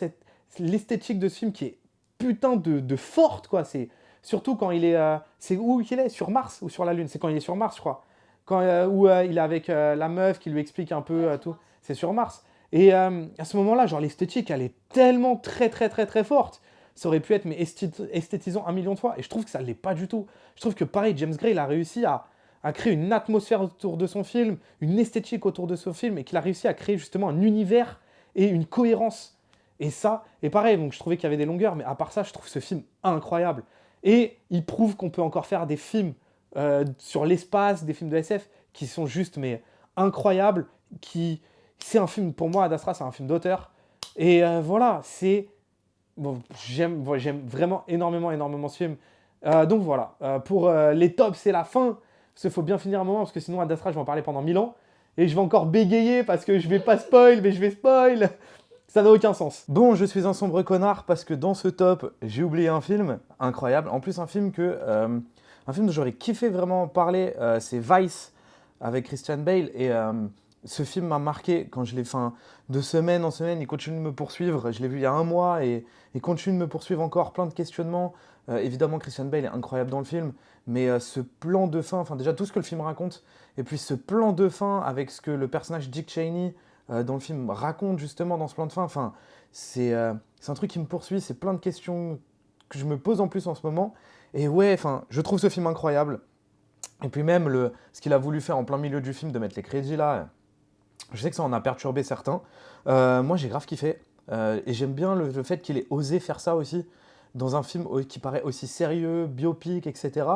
l'esthétique de ce film qui est putain de forte, quoi. C'est surtout quand il est... c'est où qu'il est? Sur Mars ou sur la Lune? C'est quand il est sur Mars, je crois. Où il est avec la meuf qui lui explique un peu tout. C'est sur Mars. Et à ce moment-là, genre, l'esthétique, elle est tellement très, très, très, très forte. Ça aurait pu être mais esthétisant 1 million de fois. Et je trouve que ça ne l'est pas du tout. Je trouve que, pareil, James Gray, il a réussi à créer une atmosphère autour de son film, une esthétique autour de son film, et qu'il a réussi à créer justement un univers et une cohérence. Et ça, et pareil, donc je trouvais qu'il y avait des longueurs, mais à part ça, je trouve ce film incroyable. Et il prouve qu'on peut encore faire des films sur l'espace, des films de SF, qui sont juste, mais incroyables, c'est un film, pour moi, Ad Astra, c'est un film d'auteur. Et voilà, bon, j'aime vraiment énormément, énormément ce film. Donc voilà, pour les tops, c'est la fin. Parce qu'il faut bien finir un moment, parce que sinon, Ad Astra, je vais en parler pendant 1000 ans. Et je vais encore bégayer, parce que je vais pas spoil, mais je vais spoil. Ça n'a aucun sens. Bon, je suis un sombre connard, parce que dans ce top, j'ai oublié un film incroyable. En plus, un film dont j'aurais kiffé vraiment parler, c'est Vice, avec Christian Bale. Et ce film m'a marqué quand je l'ai fait de semaine en semaine. Il continue de me poursuivre. Je l'ai vu il y a un mois et il continue de me poursuivre encore. Plein de questionnements. Évidemment, Christian Bale est incroyable dans le film. Mais ce plan de fin, enfin déjà tout ce que le film raconte, et puis ce plan de fin avec ce que le personnage Dick Cheney dans le film raconte justement dans ce plan de fin, enfin, c'est un truc qui me poursuit. C'est plein de questions que je me pose en plus en ce moment. Et ouais, enfin, je trouve ce film incroyable. Et puis même ce qu'il a voulu faire en plein milieu du film, de mettre les crédits là, je sais que ça en a perturbé certains. Moi, j'ai grave kiffé. Et j'aime bien le fait qu'il ait osé faire ça aussi, dans un film qui paraît aussi sérieux, biopic, etc.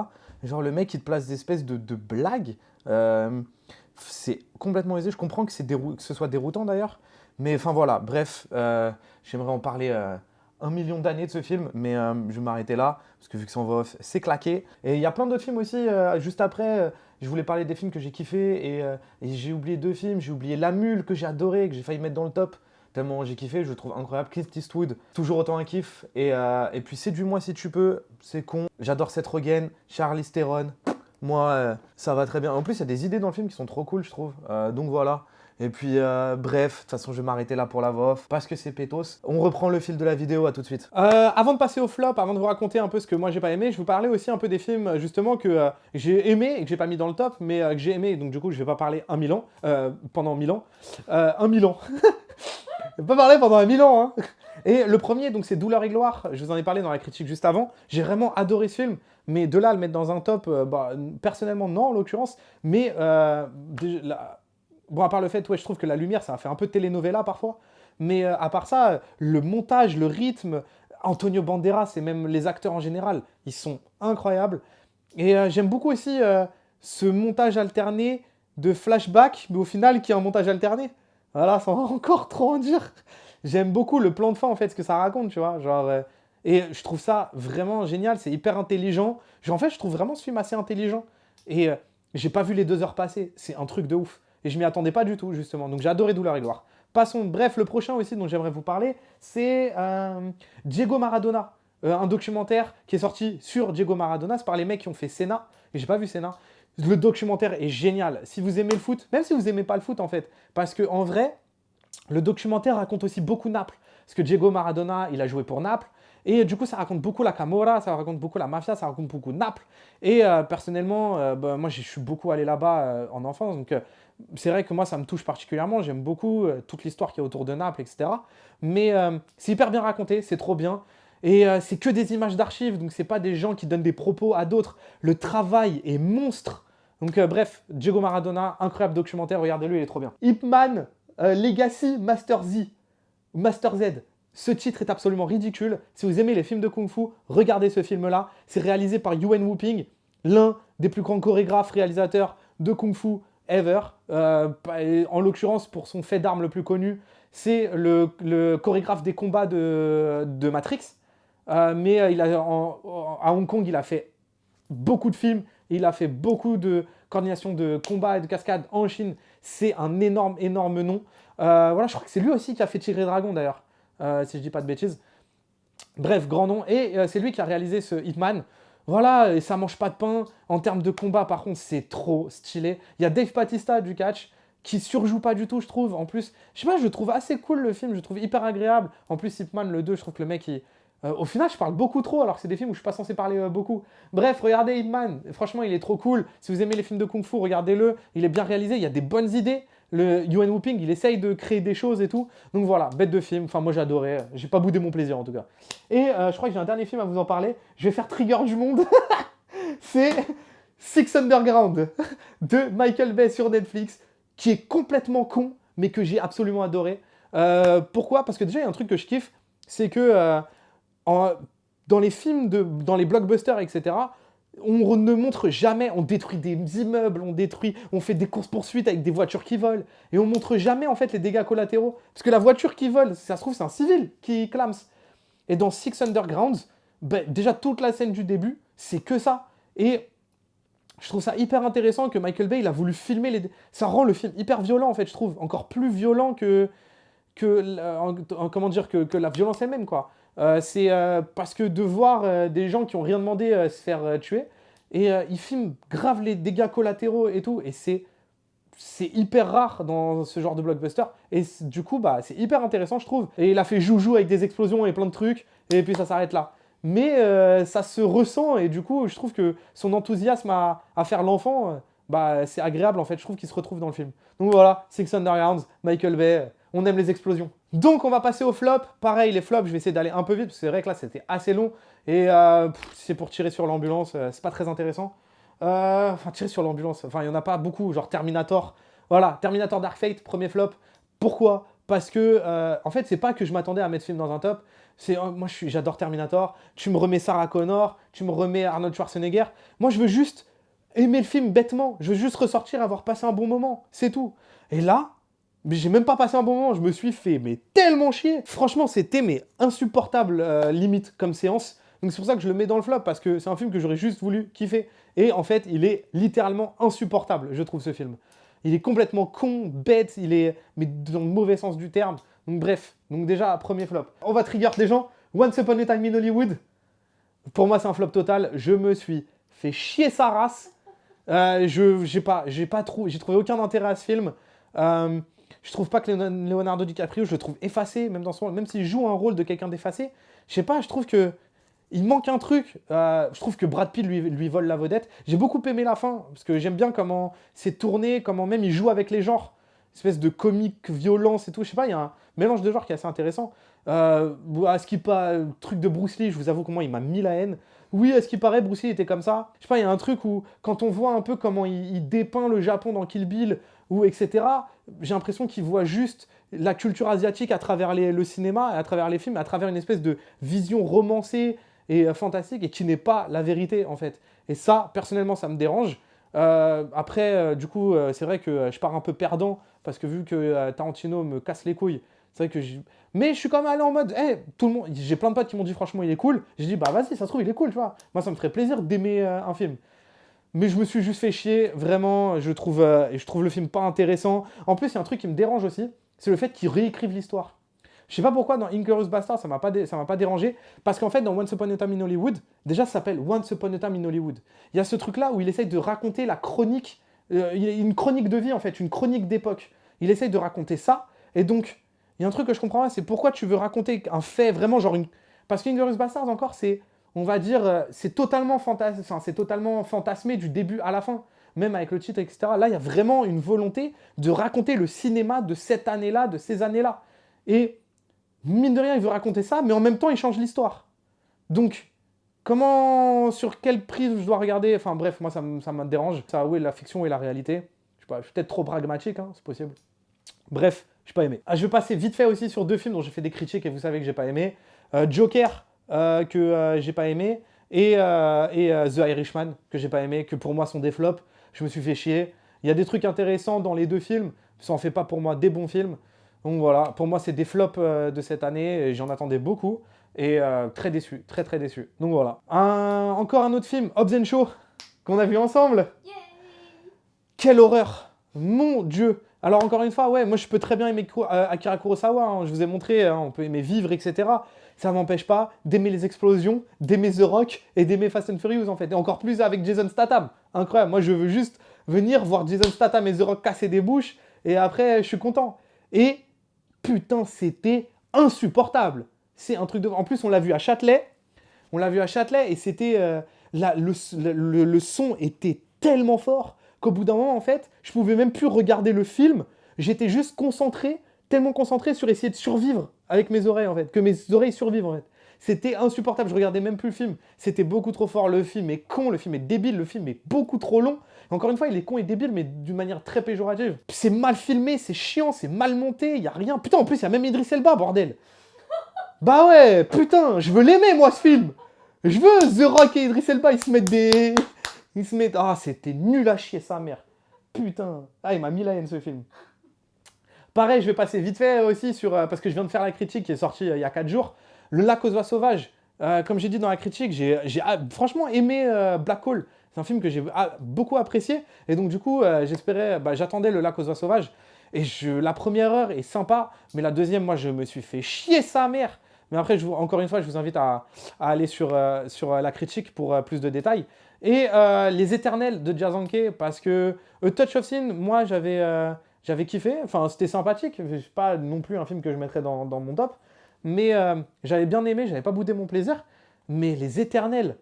Genre, le mec, il te place des espèces de blagues. C'est complètement osé. Je comprends que ce soit déroutant d'ailleurs. Mais enfin voilà, bref, j'aimerais en parler 1 million d'années de ce film, mais je vais m'arrêter là, parce que vu que c'est en voix off, c'est claqué. Et il y a plein d'autres films aussi, juste après, je voulais parler des films que j'ai kiffés, et j'ai oublié 2 films, j'ai oublié La Mule, que j'ai adoré, que j'ai failli mettre dans le top, tellement j'ai kiffé, je le trouve incroyable. Clint Eastwood, toujours autant un kiff. Et puis Séduis-moi si tu peux, c'est con. J'adore Seth Rogen, Charlize Theron. Moi, ça va très bien. En plus, il y a des idées dans le film qui sont trop cool, je trouve. Donc voilà. Et puis, bref, de toute façon, je vais m'arrêter là pour la VOF, parce que c'est pétos. On reprend le fil de la vidéo, à tout de suite. Avant de passer au flop, avant de vous raconter un peu ce que moi j'ai pas aimé, je vous parlais aussi un peu des films, justement, que j'ai aimé et que j'ai pas mis dans le top, mais que j'ai aimé, donc du coup, je vais pas parler 1 000 ans, pendant 1000 ans. 1 000 ans. Je vais pas parler pendant 1000 ans, hein. Et le premier, donc c'est Douleur et Gloire, je vous en ai parlé dans la critique juste avant. J'ai vraiment adoré ce film, mais de là à le mettre dans un top, personnellement non en l'occurrence, mais bon, à part le fait, ouais, je trouve que la lumière, ça a fait un peu telenovela parfois, mais à part ça, le montage, le rythme, Antonio Banderas et même les acteurs en général, ils sont incroyables. Et j'aime beaucoup aussi ce montage alterné de flashback, mais au final qui est un montage alterné. Voilà, ça va encore trop en dire. J'aime beaucoup le plan de fin, en fait, ce que ça raconte, tu vois. Genre, et je trouve ça vraiment génial, c'est hyper intelligent. En fait, je trouve vraiment ce film assez intelligent. Et j'ai pas vu les 2 heures passer, c'est un truc de ouf. Et je m'y attendais pas du tout, justement. Donc j'ai adoré Douleur et Gloire. Passons, bref, le prochain aussi dont j'aimerais vous parler, c'est Diego Maradona. Un documentaire qui est sorti sur Diego Maradona, c'est par les mecs qui ont fait Senna. Et j'ai pas vu Senna. Le documentaire est génial. Si vous aimez le foot, même si vous aimez pas le foot en fait, parce que en vrai, le documentaire raconte aussi beaucoup Naples. Parce que Diego Maradona, il a joué pour Naples. Et du coup, ça raconte beaucoup la Camorra, ça raconte beaucoup la mafia, ça raconte beaucoup Naples. Et personnellement, moi, je suis beaucoup allé là-bas en enfance. Donc, c'est vrai que moi, ça me touche particulièrement. J'aime beaucoup toute l'histoire qui est autour de Naples, etc. Mais c'est hyper bien raconté, c'est trop bien. Et c'est que des images d'archives, donc c'est pas des gens qui donnent des propos à d'autres. Le travail est monstre. Donc bref, Diego Maradona, incroyable documentaire, regardez-le, il est trop bien. Ip Man, Legacy Master Z. Master Z. Ce titre est absolument ridicule. Si vous aimez les films de Kung Fu, regardez ce film-là. C'est réalisé par Yuen Woo-ping, l'un des plus grands chorégraphes, réalisateurs de Kung Fu ever. En l'occurrence, pour son fait d'armes le plus connu, c'est le chorégraphe des combats de Matrix. Mais à Hong Kong, il a fait beaucoup de films. Il a fait beaucoup de coordination de combats et de cascades en Chine. C'est un énorme, énorme nom. Voilà, je crois que c'est lui aussi qui a fait Tigre et Dragon d'ailleurs, si je dis pas de bêtises. Bref, grand nom. Et c'est lui qui a réalisé ce Hitman. Voilà, et ça mange pas de pain. En termes de combat, par contre, c'est trop stylé. Il y a Dave Bautista du catch qui surjoue pas du tout, je trouve. En plus, je sais pas, je le trouve assez cool le film, je le trouve hyper agréable. En plus, Hitman, le 2, je trouve que le mec, au final, je parle beaucoup trop, alors que c'est des films où je suis pas censé parler beaucoup. Bref, regardez Hitman, franchement, il est trop cool. Si vous aimez les films de Kung Fu, regardez-le. Il est bien réalisé, il y a des bonnes idées. Le Yuen Woo-ping, il essaye de créer des choses et tout. Donc voilà, bête de film. Enfin, moi, j'ai adoré. J'ai pas boudé mon plaisir, en tout cas. Et je crois que j'ai un dernier film à vous en parler. Je vais faire Trigger du monde. C'est Six Underground de Michael Bay sur Netflix, qui est complètement con, mais que j'ai absolument adoré. Pourquoi? Parce que déjà, il y a un truc que je kiffe, c'est que dans les films, dans les blockbusters, etc., on ne montre jamais, on détruit des immeubles, on fait des courses-poursuites avec des voitures qui volent, et on montre jamais en fait les dégâts collatéraux. Parce que la voiture qui vole, ça se trouve, c'est un civil qui clame. Et dans Six Undergrounds, déjà toute la scène du début, c'est que ça. Et je trouve ça hyper intéressant que Michael Bay, il a voulu filmer les... Ça rend le film hyper violent, en fait, je trouve. Encore plus violent comment dire, que la violence elle-même, quoi. C'est parce que de voir des gens qui ont rien demandé se faire tuer, et il filme grave les dégâts collatéraux et tout, et c'est hyper rare dans ce genre de blockbuster, et du coup, c'est hyper intéressant, je trouve. Et il a fait joujou avec des explosions et plein de trucs, et puis ça s'arrête là. Mais ça se ressent, et du coup, je trouve que son enthousiasme à faire l'enfant, c'est agréable, en fait, je trouve qu'il se retrouve dans le film. Donc voilà, Six Undergrounds, Michael Bay, on aime les explosions. Donc on va passer au flop. Pareil, les flops, je vais essayer d'aller un peu vite, parce que c'est vrai que là, c'était assez long, et c'est pour tirer sur l'ambulance, c'est pas très intéressant. Enfin, tirer sur l'ambulance. Enfin, il n'y en a pas beaucoup. Genre Terminator. Voilà, Terminator Dark Fate, premier flop. Pourquoi? Parce que, en fait, c'est pas que je m'attendais à mettre ce film dans un top. Moi, j'adore Terminator. Tu me remets Sarah Connor. Tu me remets Arnold Schwarzenegger. Moi, je veux juste aimer le film bêtement. Je veux juste ressortir, avoir passé un bon moment. C'est tout. Et là, mais j'ai même pas passé un bon moment. Je me suis fait mais tellement chier. Franchement, c'était mais insupportable, limite, comme séance. Donc c'est pour ça que je le mets dans le flop, parce que c'est un film que j'aurais juste voulu kiffer. Et en fait, il est littéralement insupportable, je trouve, ce film. Il est complètement con, bête, il est... mais dans le mauvais sens du terme. Donc bref, donc déjà, premier flop. On va trigger des gens. Once Upon a Time in Hollywood. Pour moi, c'est un flop total. Je me suis fait chier sa race. J'ai trouvé aucun intérêt à ce film. Je trouve pas que Leonardo DiCaprio, je le trouve effacé, même s'il joue un rôle de quelqu'un d'effacé. Je sais pas, je trouve que il manque un truc. Je trouve que Brad Pitt lui vole la vedette. J'ai beaucoup aimé la fin, parce que j'aime bien comment c'est tourné, comment même il joue avec les genres. Espèce de comique, violence et tout. Je sais pas, il y a un mélange de genres qui est assez intéressant. À ce qui paraît, le truc de Bruce Lee, je vous avoue comment il m'a mis la haine. Oui, à ce qui paraît, Bruce Lee était comme ça. Je sais pas, il y a un truc où, quand on voit un peu comment il dépeint le Japon dans Kill Bill, ou etc., j'ai l'impression qu'il voit juste la culture asiatique à travers le cinéma, à travers les films, à travers une espèce de vision romancée et fantastique, et qui n'est pas la vérité, en fait. Et ça, personnellement, ça me dérange. Après, du coup, c'est vrai que je pars un peu perdant, parce que vu que Tarantino me casse les couilles, c'est vrai que mais je suis quand même allé en mode, hey, tout le monde, j'ai plein de potes qui m'ont dit franchement il est cool. J'ai dit bah vas-y, ça se trouve il est cool, tu vois. Moi ça me ferait plaisir d'aimer un film. Mais je me suis juste fait chier, vraiment, je trouve le film pas intéressant. En plus, il y a un truc qui me dérange aussi, c'est le fait qu'ils réécrivent l'histoire. Je sais pas pourquoi dans Inglourious Basterds ça m'a pas dérangé, parce qu'en fait dans Once Upon a Time in Hollywood, déjà ça s'appelle Once Upon a Time in Hollywood. Il y a ce truc là où il essaye de raconter la chronique, une chronique de vie en fait, une chronique d'époque. Il essaye de raconter ça, et donc il y a un truc que je comprends pas, c'est pourquoi tu veux raconter un fait vraiment genre une... Parce qu'Inglourious Basterds encore c'est, on va dire, c'est totalement fantasmé du début à la fin, même avec le titre, etc. Là, il y a vraiment une volonté de raconter le cinéma de cette année-là, de ces années-là. Et mine de rien, il veut raconter ça, mais en même temps, il change l'histoire. Donc, sur quelle prise je dois regarder? Enfin bref, moi, ça me dérange. Ça, où est la fiction et la réalité? Je sais pas, je suis peut-être trop pragmatique, hein, c'est possible. Bref, j'ai pas aimé. Je vais passer vite fait aussi sur deux films dont j'ai fait des critiques et vous savez que j'ai pas aimé. Joker, que j'ai pas aimé, et The Irishman, que j'ai pas aimé, que pour moi sont des flops. Je me suis fait chier. Il y a des trucs intéressants dans les deux films, ça en fait pas pour moi des bons films. Donc voilà, pour moi c'est des flops de cette année, et j'en attendais beaucoup, et très déçu, très très déçu. Donc voilà. Encore un autre film, Hobbs & Shaw, qu'on a vu ensemble. Yeah. Quelle horreur, mon Dieu. Alors encore une fois, ouais, moi je peux très bien aimer Akira Kurosawa, hein, je vous ai montré, hein, on peut aimer Vivre, etc. Ça m'empêche pas d'aimer les explosions, d'aimer The Rock et d'aimer Fast and Furious en fait. Et encore plus avec Jason Statham. Incroyable, moi je veux juste venir voir Jason Statham et The Rock casser des bouches, et après je suis content. Et putain, c'était insupportable. C'est un truc de... En plus, on l'a vu à Châtelet, et c'était... le son était tellement fort qu'au bout d'un moment, en fait, je pouvais même plus regarder le film. J'étais juste concentré, tellement concentré sur essayer de survivre avec mes oreilles, en fait, que mes oreilles survivent, en fait. C'était insupportable, je regardais même plus le film. C'était beaucoup trop fort, le film est con, le film est débile, le film est beaucoup trop long. Et encore une fois, il est con et débile, mais d'une manière très péjorative. C'est mal filmé, c'est chiant, c'est mal monté, il y a rien. Putain, en plus, il y a même Idriss Elba, bordel. Bah ouais, putain, je veux l'aimer, moi, ce film. Je veux The Rock et Idriss Elba, ils se mettent des... Ah, c'était nul à chier, sa mère. Putain. Ah, il m'a mis la haine, ce film. Pareil, je vais passer vite fait aussi sur... parce que je viens de faire la critique qui est sortie il y a 4 jours. Le lac aux oies sauvages. Comme j'ai dit dans la critique, j'ai franchement aimé Black Hole. C'est un film que j'ai beaucoup apprécié. Et donc, du coup, j'attendais le lac aux oies sauvages. Et la première heure est sympa. Mais la deuxième, moi, je me suis fait chier sa mère. Mais après, encore une fois, je vous invite à aller sur la critique pour plus de détails. Et Les Éternels de Jazanke, parce que A Touch of Sin, moi, j'avais kiffé. Enfin, c'était sympathique. C'est pas non plus un film que je mettrais dans mon top. Mais j'avais bien aimé, j'avais pas boudé mon plaisir. Mais Les Éternels,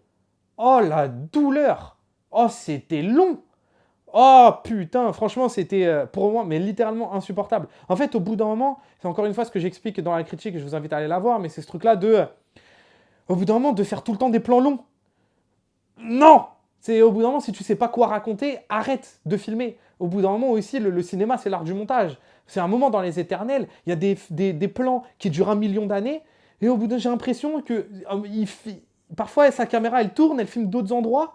oh la douleur! Oh, c'était long! Oh putain, franchement, c'était pour moi, mais littéralement insupportable. En fait, au bout d'un moment, c'est encore une fois ce que j'explique dans la critique, je vous invite à aller la voir, mais c'est ce truc-là au bout d'un moment, de faire tout le temps des plans longs. Non! C'est au bout d'un moment, si tu sais pas quoi raconter, arrête de filmer. Au bout d'un moment aussi, le cinéma, c'est l'art du montage. C'est un moment dans Les Éternels, il y a des plans qui durent 1 million d'années, et au bout d'un, j'ai l'impression que parfois sa caméra, elle tourne, elle filme d'autres endroits.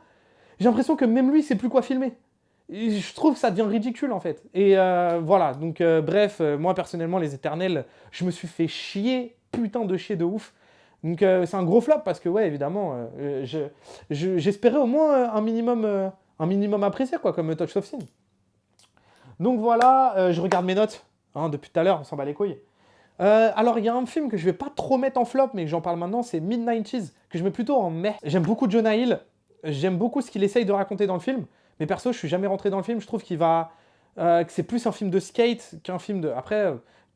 J'ai l'impression que même lui, il sait plus quoi filmer. Et je trouve que ça devient ridicule en fait. Et voilà, donc bref, moi personnellement, Les Éternels, je me suis fait chier, putain de chier de ouf. Donc c'est un gros flop parce que ouais, évidemment, j'espérais au moins un minimum apprécié quoi, comme Touch of Sin. Donc voilà, je regarde mes notes, hein, depuis tout à l'heure, on s'en bat les couilles. Alors il y a un film que je vais pas trop mettre en flop, mais que j'en parle maintenant, c'est Mid-90s, que je mets plutôt en mai. J'aime beaucoup Jonah Hill, j'aime beaucoup ce qu'il essaye de raconter dans le film, mais perso, je suis jamais rentré dans le film, je trouve que c'est plus un film de skate qu'un film de... Après,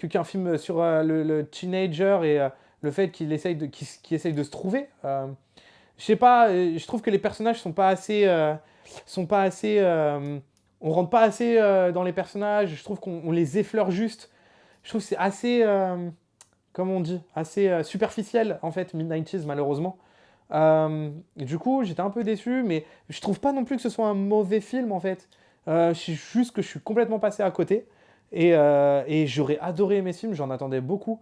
qu'un film sur le teenager et le fait qu'il essaye qu'il essaye de se trouver. Je sais pas, je trouve que les personnages sont pas assez... on rentre pas assez dans les personnages, je trouve qu'on les effleure juste. Je trouve que c'est assez, comment on dit, assez superficiel en fait, Mid-90s malheureusement. Et du coup, j'étais un peu déçu, mais je trouve pas non plus que ce soit un mauvais film en fait. C'est juste que je suis complètement passé à côté. Et j'aurais adoré aimer ce film, j'en attendais beaucoup.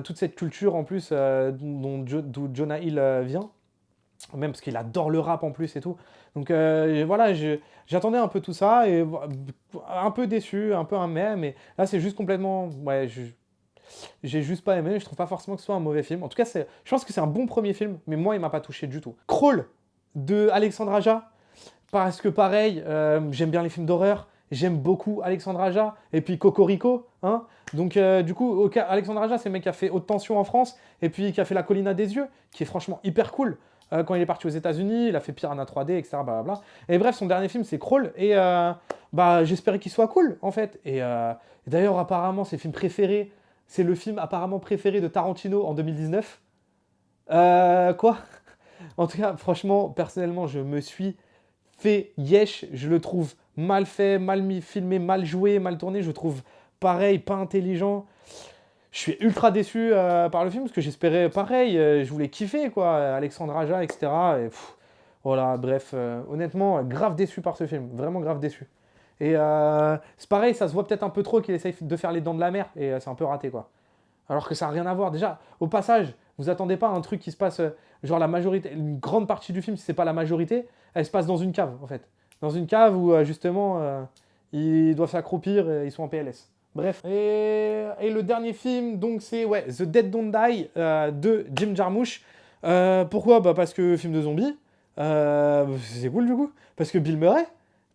Toute cette culture en plus d'où Jonah Hill vient. Même parce qu'il adore le rap en plus et tout. Donc voilà, j'attendais un peu tout ça et un peu déçu, un peu un mais là c'est juste complètement... Ouais, j'ai juste pas aimé, je trouve pas forcément que ce soit un mauvais film. En tout cas, je pense que c'est un bon premier film, mais moi il m'a pas touché du tout. Crawl de Alexandre Aja, parce que pareil, j'aime bien les films d'horreur, j'aime beaucoup Alexandre Aja, et puis Cocorico, hein. Donc du coup, Alexandre Aja, c'est le mec qui a fait Haute Tension en France, et puis qui a fait La Colline à des yeux, qui est franchement hyper cool. Quand il est parti aux États-Unis, il a fait Piranha 3D, etc. Blablabla. Et bref, son dernier film, c'est Crawl, et j'espérais qu'il soit cool, en fait. Et d'ailleurs, apparemment, ses films préférés, c'est le film apparemment préféré de Tarantino en 2019. Quoi? En tout cas, franchement, personnellement, je me suis fait yesh. Je le trouve mal fait, filmé, mal joué, mal tourné. Je le trouve pareil, pas intelligent. Je suis ultra déçu par le film parce que j'espérais pareil. Je voulais kiffer, quoi. Alexandre Aja, etc. Et voilà, bref. Honnêtement, grave déçu par ce film. Vraiment grave déçu. Et c'est pareil, ça se voit peut-être un peu trop qu'il essaye de faire les dents de la mer. Et c'est un peu raté, quoi. Alors que ça n'a rien à voir. Déjà, au passage, vous attendez pas à un truc qui se passe, genre la majorité, une grande partie du film, si c'est pas la majorité, elle se passe dans une cave, en fait. Dans une cave où, justement, ils doivent s'accroupir et ils sont en PLS. Bref. Et le dernier film, donc, c'est ouais, The Dead Don't Die de Jim Jarmusch. Pourquoi? Parce que film de zombies. C'est cool, du coup. Parce que Bill Murray.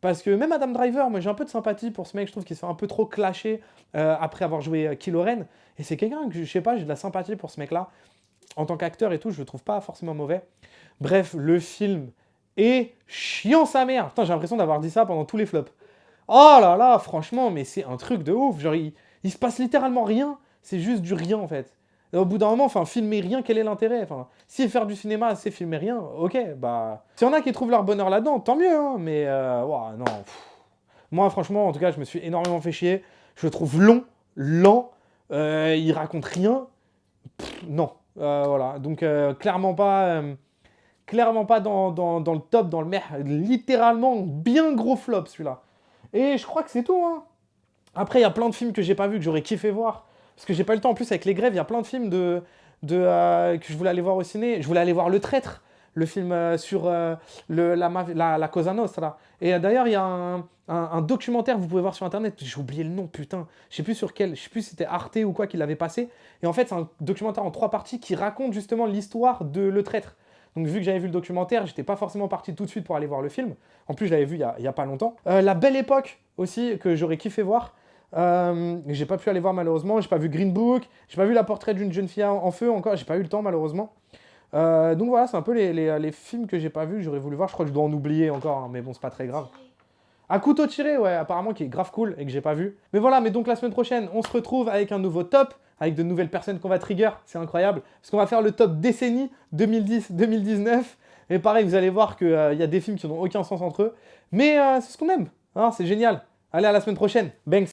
Parce que même Adam Driver, moi j'ai un peu de sympathie pour ce mec, je trouve qu'il se fait un peu trop clasher après avoir joué Kylo Ren. Et c'est quelqu'un que, je sais pas, j'ai de la sympathie pour ce mec-là. En tant qu'acteur et tout, je le trouve pas forcément mauvais. Bref, le film est chiant sa mère. Putain, j'ai l'impression d'avoir dit ça pendant tous les flops. Oh là là, franchement, mais c'est un truc de ouf. Genre, il se passe littéralement rien. C'est juste du rien, en fait. Et au bout d'un moment, enfin, filmer rien, quel est l'intérêt? Enfin, si faire du cinéma, c'est filmer rien, ok, bah... S'il y en a qui trouvent leur bonheur là-dedans, tant mieux, hein, mais... ouah, non, moi, franchement, en tout cas, je me suis énormément fait chier. Je le trouve long, lent, il raconte rien. Non, voilà. Donc, clairement pas dans le top, dans le merde. Littéralement, bien gros flop, celui-là. Et je crois que c'est tout, hein. Après, il y a plein de films que j'ai pas vus, que j'aurais kiffé voir. Parce que j'ai pas eu le temps. En plus, avec les grèves, il y a plein de films que je voulais aller voir au ciné. Je voulais aller voir Le Traître, le film sur la Cosa Nostra. Et d'ailleurs, il y a un documentaire que vous pouvez voir sur Internet. J'ai oublié le nom, putain. Je sais plus sur quel. Je sais plus si c'était Arte ou quoi qui l'avait passé. Et en fait, c'est un documentaire en 3 parties qui raconte justement l'histoire de Le Traître. Donc vu que j'avais vu le documentaire, j'étais pas forcément parti tout de suite pour aller voir le film. En plus, je l'avais vu il y a pas longtemps. La Belle Époque aussi, que j'aurais kiffé voir. J'ai pas pu aller voir malheureusement, j'ai pas vu Green Book, j'ai pas vu La Portrait d'une jeune fille en feu encore, j'ai pas eu le temps malheureusement. Donc voilà, c'est un peu les films que j'ai pas vus, que j'aurais voulu voir, je crois que je dois en oublier encore, hein, mais bon, c'est pas très grave. À couteau tiré, ouais, apparemment qui est grave cool et que j'ai pas vu. Mais voilà, mais donc la semaine prochaine, on se retrouve avec un nouveau top, avec de nouvelles personnes qu'on va trigger, c'est incroyable, parce qu'on va faire le top décennie 2010-2019. Et pareil, vous allez voir qu'il y a des films qui n'ont aucun sens entre eux, mais c'est ce qu'on aime, hein, c'est génial. Allez, à la semaine prochaine, banks.